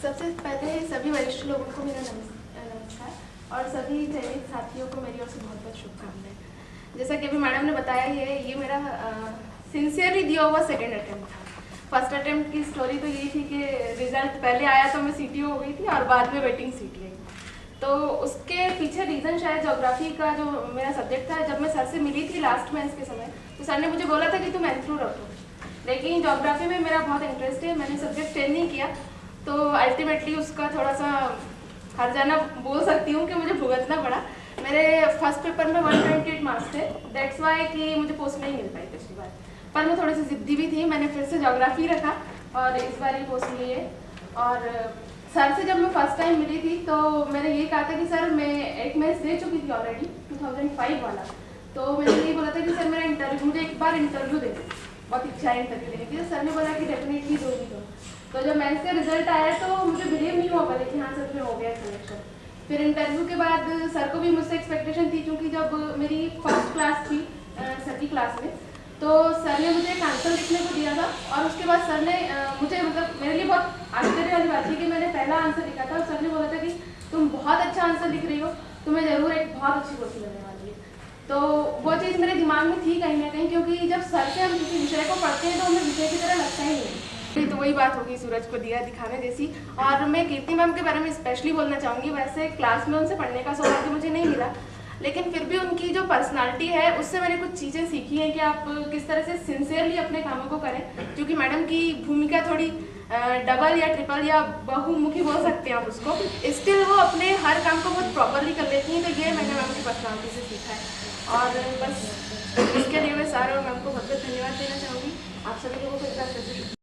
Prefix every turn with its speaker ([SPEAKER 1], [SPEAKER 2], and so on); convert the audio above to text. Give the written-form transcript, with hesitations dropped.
[SPEAKER 1] सबसे पहले सभी वरिष्ठ लोगों को मेरा नमस्कार और सभी चयनित साथियों को मेरी ओर से बहुत बहुत शुभकामनाएं। जैसा कि अभी मैडम ने बताया ये मेरा सिंसियरली दिया हुआ सेकेंड अटेम्प्ट था। फर्स्ट अटेम्प्ट की स्टोरी तो यही थी कि रिजल्ट पहले आया तो मैं सीटीओ हो गई थी और बाद में वेटिंग सीट ली। तो उसके पीछे रीज़न शायद ज्योग्राफी का जो मेरा सब्जेक्ट था, जब मैं सर से मिली थी लास्ट मेंस के समय तो सर ने मुझे बोला था कि तुम एंथ्रो रखो, लेकिन ज्योग्राफी में मेरा बहुत इंटरेस्ट है, मैंने सब्जेक्ट चेंज नहीं किया। तो अल्टीमेटली उसका थोड़ा सा हर जाना बोल सकती हूँ कि मुझे भुगतना पड़ा। मेरे फर्स्ट पेपर में 128 मार्क्स थे, दैट्स वाई कि मुझे पोस्ट नहीं मिल पाई पिछली बार। पर मैं थोड़ी सी जिद्दी भी थी, मैंने फिर से ज्योग्राफी रखा और इस बार ही पोस्ट ली है। और सर से जब मैं फर्स्ट टाइम मिली थी तो मैंने ये कहा था कि सर मैं एक मेंस दे चुकी थी ऑलरेडी 2005 वाला। तो मैंने ये बोला था कि सर मेरा इंटरव्यू, मुझे एक बार इंटरव्यू दे दो, बहुत इच्छा है इंटरव्यू देने की। तो सर ने बोला कि डेफिनेटली दोगी दो। तो जब मेंस का रिजल्ट आया तो मुझे बिलीव नहीं हुआ पहले कि हाँ सच में हो गया सिलेक्शन। फिर इंटरव्यू के बाद सर को भी मुझसे एक्सपेक्टेशन थी, क्योंकि जब मेरी फर्स्ट क्लास थी सर की क्लास में, तो सर ने मुझे एक आंसर लिखने को दिया था और उसके बाद सर ने मुझे, मतलब मेरे लिए बहुत आश्चर्य वाली बात थी कि मैंने पहला आंसर लिखा था और सर ने बोला था कि तुम बहुत अच्छा आंसर लिख रही हो, तुम्हें ज़रूर एक बहुत अच्छी पोस्ट मिलने वाली है। तो वो चीज़ मेरे दिमाग में थी कहीं ना कहीं, क्योंकि जब सर से हम किसी विषय को पढ़ते हैं तो हमें विषय की तरह लगता ही नहीं। तो वही बात होगी सूरज को दिया दिखाने जैसी। और मैं कीर्ति मैम के बारे में स्पेशली बोलना चाहूँगी। वैसे क्लास में उनसे पढ़ने का सौभाग्य मुझे नहीं मिला, लेकिन फिर भी उनकी जो पर्सनालिटी है उससे मैंने कुछ चीज़ें सीखी हैं कि आप किस तरह से सिंसियरली अपने कामों को करें। क्योंकि मैडम की भूमिका थोड़ी डबल या ट्रिपल या बहुमुखी बोल सकते हैं आप उसको, स्टिल वो अपने हर काम को बहुत प्रॉपरली कर लेती हैं। तो ये मैंने मैम की पर्सनालिटी से सीखा है। और बस इसके लिए मैं सर और मैम को बहुत बहुत धन्यवाद देना चाहूँगी। आप सभी लोगों को एक बार